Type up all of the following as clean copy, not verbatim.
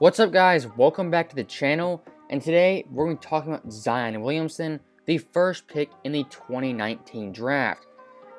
What's up, guys? Welcome back to the channel, and today we're going to be talking about Zion Williamson, the first pick in the 2019 draft.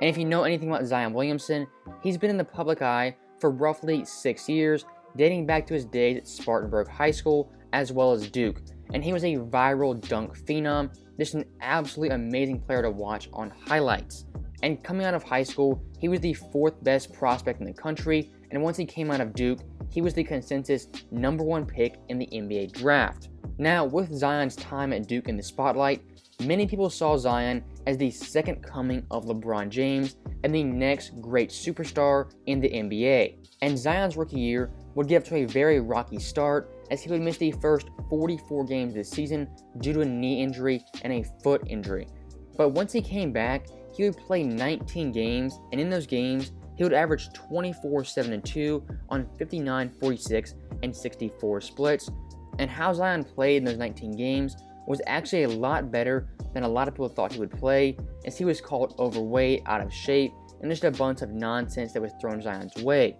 And if you know anything about Zion Williamson, he's been in the public eye for roughly 6 years, dating back to his days at Spartanburg High School as well as Duke. And he was a viral dunk phenom, just an absolutely amazing player to watch on highlights. And coming out of high school, he was the 4th best prospect in the country, and once he came out of Duke, he was the consensus #1 pick in the NBA draft. Now, with Zion's time at Duke in the spotlight, many people saw Zion as the second coming of LeBron James and the next great superstar in the NBA. And Zion's rookie year would get up to a very rocky start, as he would miss the first 44 games this season due to a knee injury and a foot injury. But once he came back, he would play 19 games, and in those games, he would average 24, 7, and 2 on 59, 46, and 64 splits. And how Zion played in those 19 games was actually a lot better than a lot of people thought he would play, as he was called overweight, out of shape, and just a bunch of nonsense that was thrown Zion's way.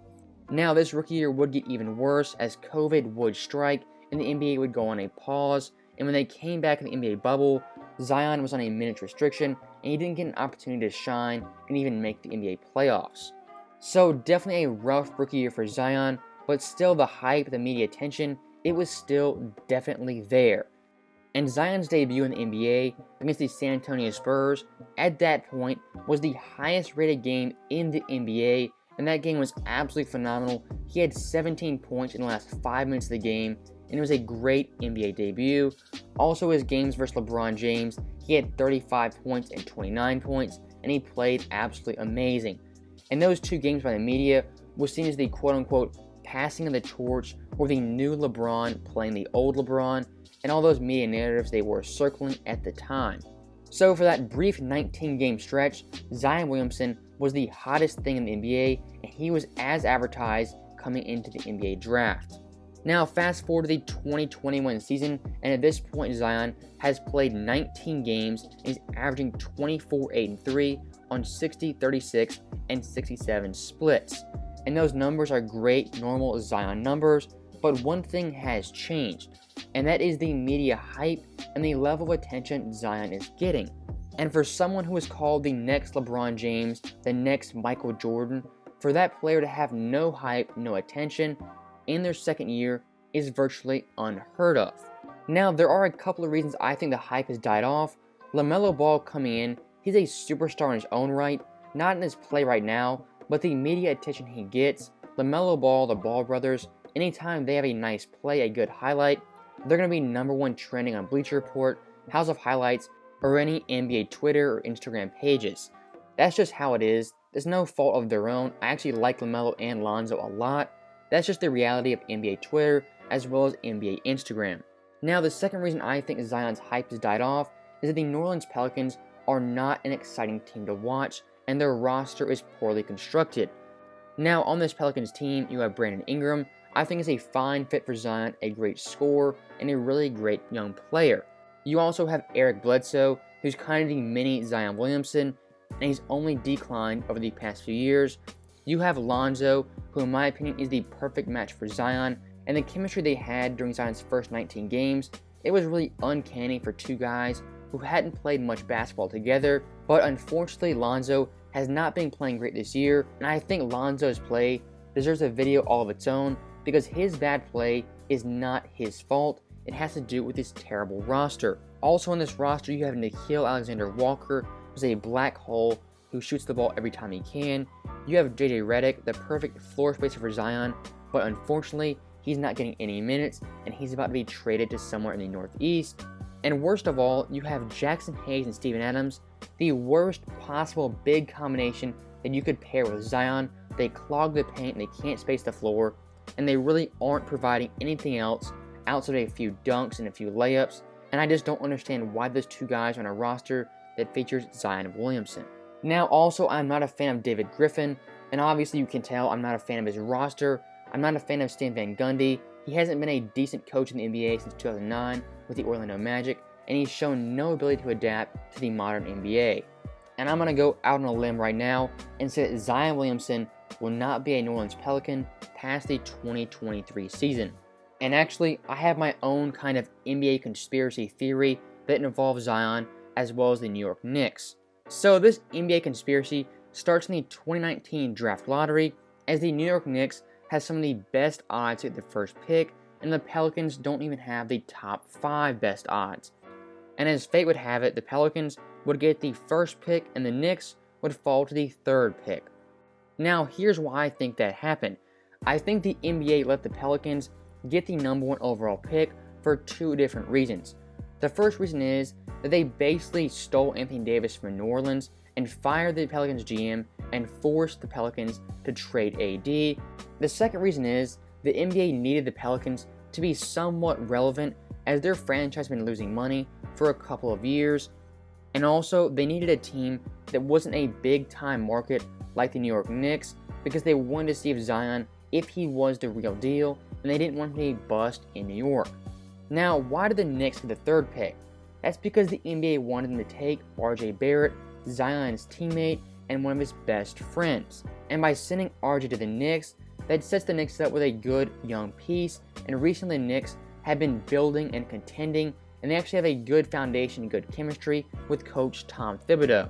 Now, this rookie year would get even worse, as COVID would strike and the NBA would go on a pause. And when they came back in the NBA bubble, Zion was on a minutes restriction, and he didn't get an opportunity to shine and even make the NBA playoffs. So definitely a rough rookie year for Zion, but still the hype, the media attention, it was still definitely there. And Zion's debut in the NBA against the San Antonio Spurs, at that point, was the highest rated game in the NBA, and that game was absolutely phenomenal. He had 17 points in the last 5 minutes of the game, and it was a great NBA debut. Also, his games versus LeBron James, he had 35 points and 29 points, and he played absolutely amazing. And those two games by the media was seen as the quote-unquote passing of the torch, or the new LeBron playing the old LeBron, and all those media narratives they were circling at the time. So for that brief 19-game stretch, Zion Williamson was the hottest thing in the NBA, and he was as advertised coming into the NBA draft. Now fast forward to the 2021 season, and at this point Zion has played 19 games and is averaging 24, 8, and 3 on 60, 36, and 67 splits. And those numbers are great normal Zion numbers, but one thing has changed, and that is the media hype and the level of attention Zion is getting. And for someone who is called the next LeBron James, the next Michael Jordan, for that player to have no hype, no attention in their second year is virtually unheard of. Now, there are a couple of reasons I think the hype has died off. LaMelo Ball coming in, he's a superstar in his own right, not in his play right now, but the media attention he gets. LaMelo Ball, the Ball brothers, anytime they have a nice play, a good highlight, they're going to be #1 trending on Bleacher Report, House of Highlights, or any NBA Twitter or Instagram pages. That's just how it is. There's no fault of their own. I actually like LaMelo and Lonzo a lot. That's just the reality of NBA Twitter as well as NBA Instagram. Now, the second reason I think Zion's hype has died off is that the New Orleans Pelicans are not an exciting team to watch, and their roster is poorly constructed. Now, on this Pelicans team, you have Brandon Ingram. I think is a fine fit for Zion, a great scorer, and a really great young player. You also have Eric Bledsoe, who's kind of the mini Zion Williamson, and he's only declined over the past few years. You have Lonzo, who in my opinion is the perfect match for Zion, and the chemistry they had during Zion's first 19 games, it was really uncanny for two guys who hadn't played much basketball together. But unfortunately, Lonzo has not been playing great this year, and I think Lonzo's play deserves a video all of its own, because his bad play is not his fault. It has to do with this terrible roster. Also on this roster, you have Nickeil Alexander-Walker, who's a black hole who shoots the ball every time he can. You have JJ Redick, the perfect floor spacer for Zion, but unfortunately, he's not getting any minutes, and he's about to be traded to somewhere in the Northeast. And worst of all, you have Jackson Hayes and Steven Adams, the worst possible big combination that you could pair with Zion. They clog the paint, they can't space the floor, and they really aren't providing anything else outside of a few dunks and a few layups, and I just don't understand why those two guys are on a roster that features Zion Williamson. Now, also, I'm not a fan of David Griffin, and obviously you can tell I'm not a fan of his roster. I'm not a fan of Stan Van Gundy. He hasn't been a decent coach in the NBA since 2009 with the Orlando Magic, and he's shown no ability to adapt to the modern NBA. And I'm going to go out on a limb right now and say that Zion Williamson will not be a New Orleans Pelican past the 2023 season. And actually, I have my own kind of NBA conspiracy theory that involves Zion as well as the New York Knicks. So this NBA conspiracy starts in the 2019 draft lottery, as the New York Knicks has some of the best odds to get the first pick, and the Pelicans don't even have the top 5 best odds. And as fate would have it, the Pelicans would get the first pick and the Knicks would fall to the 3rd pick. Now, here's why I think that happened. I think the NBA let the Pelicans get the number 1 overall pick for 2 different reasons. The first reason is that they basically stole Anthony Davis from New Orleans and fired the Pelicans GM and forced the Pelicans to trade AD. The second reason is the NBA needed the Pelicans to be somewhat relevant, as their franchise has been losing money for a couple of years, and also they needed a team that wasn't a big time market like the New York Knicks, because they wanted to see if Zion, if he was the real deal, and they didn't want him to be bust in New York. Now, why did the Knicks get the 3rd pick? That's because the NBA wanted them to take RJ Barrett, Zion's teammate, and one of his best friends. And by sending RJ to the Knicks, that sets the Knicks up with a good young piece, and recently the Knicks have been building and contending, and they actually have a good foundation and good chemistry with coach Tom Thibodeau.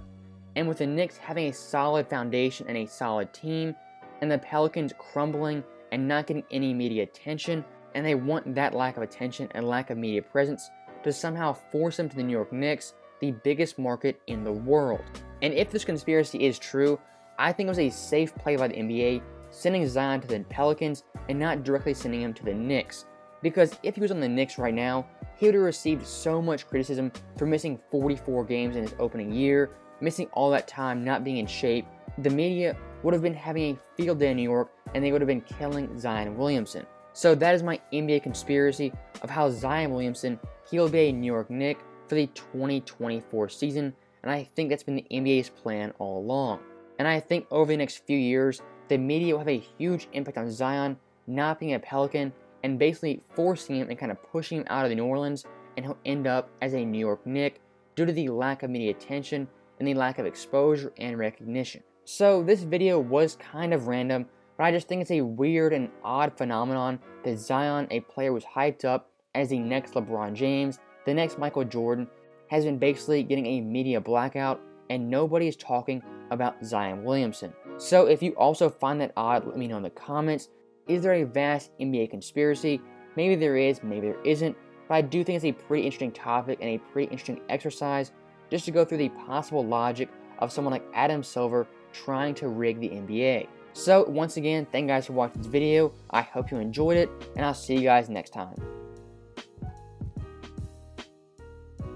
And with the Knicks having a solid foundation and a solid team, and the Pelicans crumbling and not getting any media attention, and they want that lack of attention and lack of media presence to somehow force them to the New York Knicks, the biggest market in the world. And if this conspiracy is true, I think it was a safe play by the NBA sending Zion to the Pelicans and not directly sending him to the Knicks. Because if he was on the Knicks right now, he would have received so much criticism for missing 44 games in his opening year, missing all that time, not being in shape. The media would have been having a field day in New York, and they would have been killing Zion Williamson. So that is my NBA conspiracy of how Zion Williamson, he'll be a New York Knick for the 2024 season, and I think that's been the NBA's plan all along. And I think over the next few years, the media will have a huge impact on Zion not being a Pelican and basically forcing him and kind of pushing him out of New Orleans, and he'll end up as a New York Knick due to the lack of media attention and the lack of exposure and recognition. So this video was kind of random, but I just think it's a weird and odd phenomenon that Zion, a player who was hyped up as the next LeBron James, the next Michael Jordan, has been basically getting a media blackout, and nobody is talking about Zion Williamson. So if you also find that odd, let me know in the comments. Is there a vast NBA conspiracy? Maybe there is, maybe there isn't, but I do think it's a pretty interesting topic and a pretty interesting exercise just to go through the possible logic of someone like Adam Silver trying to rig the NBA. So once again, thank you guys for watching this video. I hope you enjoyed it, and I'll see you guys next time.